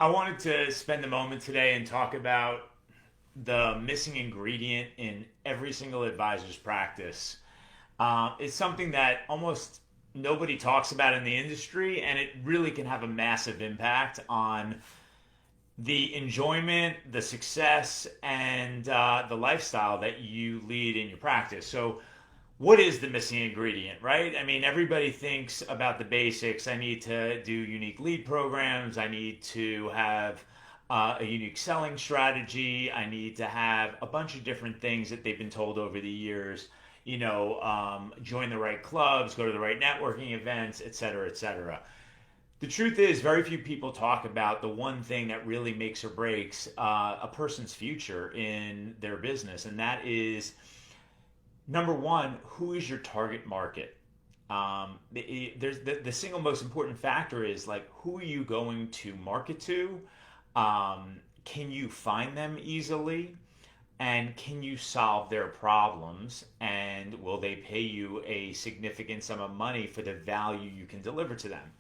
I wanted to spend a moment today and talk about the missing ingredient in every single advisor's practice. It's something that almost nobody talks about in the industry, and it really can have a massive impact on the enjoyment, the success, and the lifestyle that you lead in your practice. So, what is the missing ingredient, right? I mean, everybody thinks about the basics. I need to do unique lead programs. I need to have a unique selling strategy. I need to have a bunch of different things that they've been told over the years. Join the right clubs, go to the right networking events, et cetera, et cetera. The truth is, very few people talk about the one thing that really makes or breaks a person's future in their business, and that is number one, who is your target market? There's the single most important factor is like who are you going to market to? Can you find them easily? And can you solve their problems? And will they pay you a significant sum of money for the value you can deliver to them?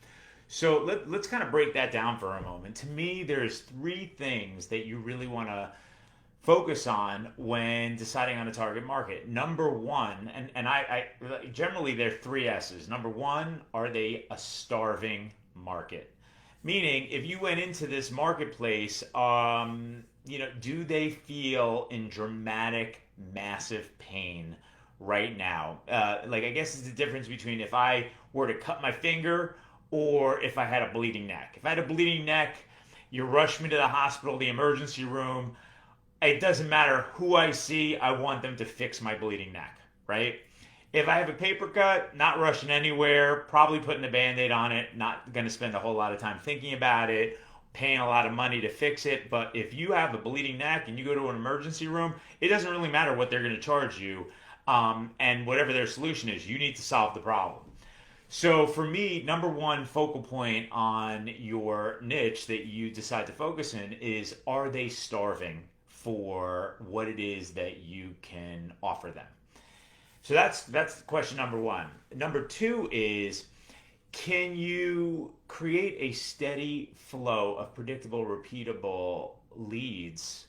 So let's kind of break that down for a moment. To me, there's three things that you really want to focus on when deciding on a target market. Number one, and I generally there are three S's. Number one, are they a starving market? Meaning, if you went into this marketplace, do they feel in dramatic, massive pain right now? I guess it's the difference between if I were to cut my finger or if I had a bleeding neck. If I had a bleeding neck, you rush me to the hospital, the emergency room. It doesn't matter who I see, I want them to fix my bleeding neck, right? If I have a paper cut, not rushing anywhere, probably putting a band aid on it, not going to spend a whole lot of time thinking about it, paying a lot of money to fix it. But if you have a bleeding neck and you go to an emergency room, it doesn't really matter what they're going to charge you. And whatever their solution is, you need to solve the problem. So for me, number one focal point on your niche that you decide to focus in is, are they starving for what it is that you can offer them? So that's question number one. Number two is, can you create a steady flow of predictable, repeatable leads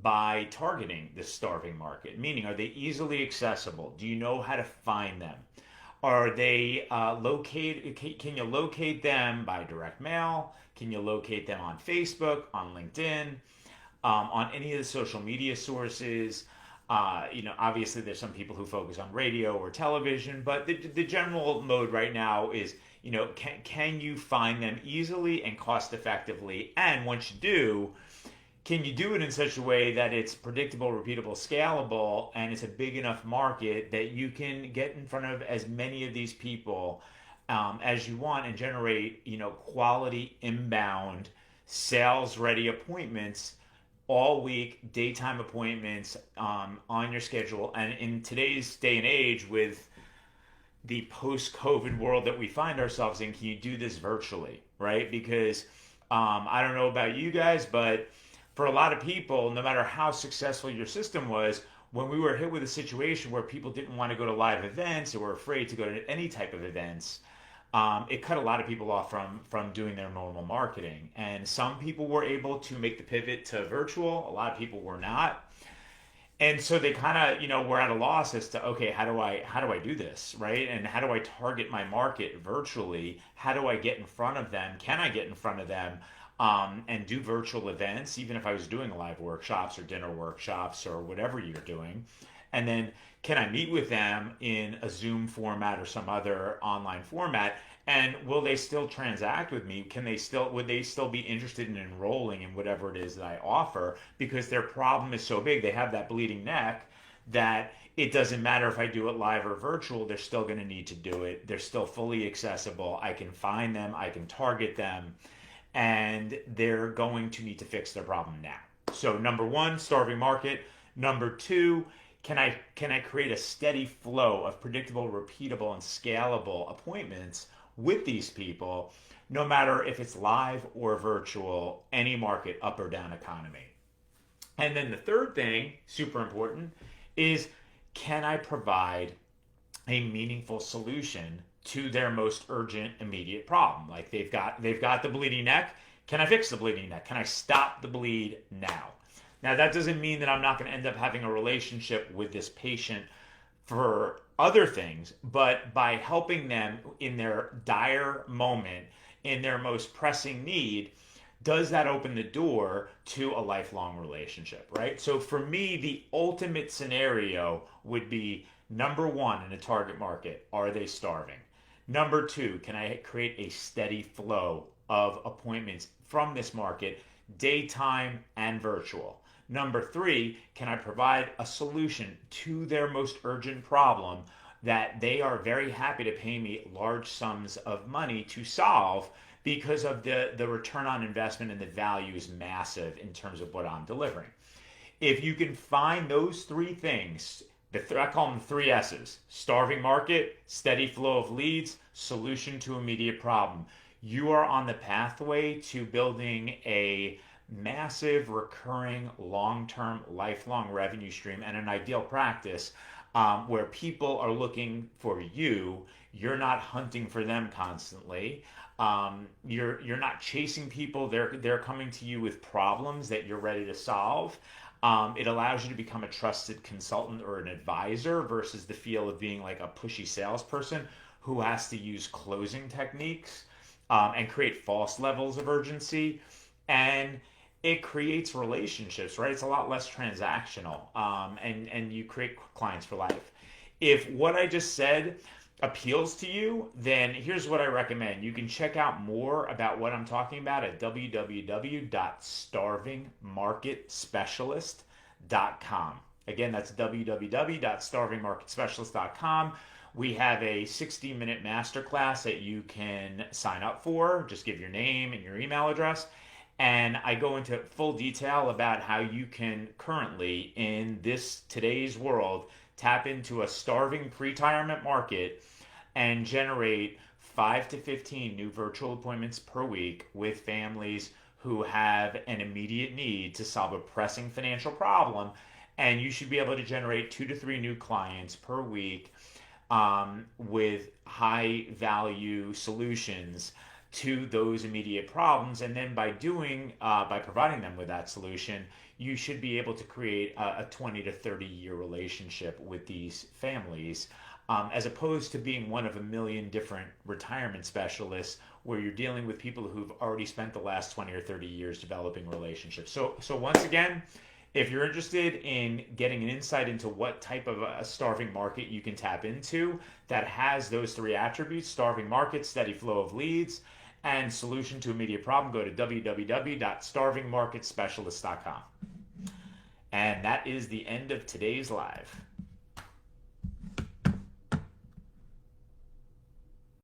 by targeting the starving market? Meaning, are they easily accessible? Do you know how to find them? Are they located? Can you locate them by direct mail? Can you locate them on Facebook, on LinkedIn, on any of the social media sources? Obviously there's some people who focus on radio or television, but the general mode right now is, can you find them easily and cost effectively? And once you do, can you do it in such a way that it's predictable, repeatable, scalable, and it's a big enough market that you can get in front of as many of these people as you want and generate, quality inbound sales ready appointments all week, daytime appointments on your schedule. And in today's day and age, with the post-COVID world that we find ourselves in, can you do this virtually, right? Because I don't know about you guys, but for a lot of people, no matter how successful your system was, when we were hit with a situation where people didn't want to go to live events or were afraid to go to any type of events, it cut a lot of people off from doing their normal marketing. And some people were able to make the pivot to virtual. A lot of people were not. And so they kind of, were at a loss as to, okay, how do I do this, right? And how do I target my market virtually? How do I get in front of them? Can I get in front of them and do virtual events, even if I was doing live workshops or dinner workshops or whatever you're doing? And then can I meet with them in a Zoom format or some other online format? And will they still transact with me? Would they still be interested in enrolling in whatever it is that I offer? Because their problem is so big, they have that bleeding neck that it doesn't matter if I do it live or virtual, they're still going to need to do it. They're still fully accessible. I can find them, I can target them, and they're going to need to fix their problem now. So number one, starving market. Number two, can I create a steady flow of predictable, repeatable, and scalable appointments with these people, no matter if it's live or virtual, any market, up or down economy? And then the third thing, super important, is, can I provide a meaningful solution to their most urgent, immediate problem? Like they've got the bleeding neck. Can I fix the bleeding now? Can I stop the bleed now? Now, that doesn't mean that I'm not going to end up having a relationship with this patient for other things, but by helping them in their dire moment, in their most pressing need, does that open the door to a lifelong relationship, right? So for me, the ultimate scenario would be number one in a target market, are they starving? Number two, can I create a steady flow of appointments from this market, daytime and virtual? Number three, can I provide a solution to their most urgent problem that they are very happy to pay me large sums of money to solve because of the return on investment and the value is massive in terms of what I'm delivering. If you can find those three things, I call them three S's: starving market, steady flow of leads, solution to immediate problem. You are on the pathway to building a massive, recurring, long-term, lifelong revenue stream and an ideal practice where people are looking for you. You're not hunting for them constantly. You're not chasing people. They're coming to you with problems that you're ready to solve. It allows you to become a trusted consultant or an advisor versus the feel of being like a pushy salesperson who has to use closing techniques and create false levels of urgency. And it creates relationships, right? It's a lot less transactional, and you create clients for life. If what I just said appeals to you, then here's what I recommend. You can check out more about what I'm talking about at www.starvingmarketspecialist.com. Again, that's www.starvingmarketspecialist.com. We have a 60-minute masterclass that you can sign up for. Just give your name and your email address. And I go into full detail about how you can currently, in this today's world, tap into a starving pre-retirement market and generate 5 to 15 new virtual appointments per week with families who have an immediate need to solve a pressing financial problem. And you should be able to generate 2 to 3 new clients per week with high value solutions to those immediate problems. And then by providing them with that solution, you should be able to create a 20 to 30 year relationship with these families, as opposed to being one of a million different retirement specialists where you're dealing with people who've already spent the last 20 or 30 years developing relationships. So once again, if you're interested in getting an insight into what type of a starving market you can tap into that has those three attributes: starving market, steady flow of leads, and solution to immediate problem, go to www.starvingmarketspecialist.com. And that is the end of today's live.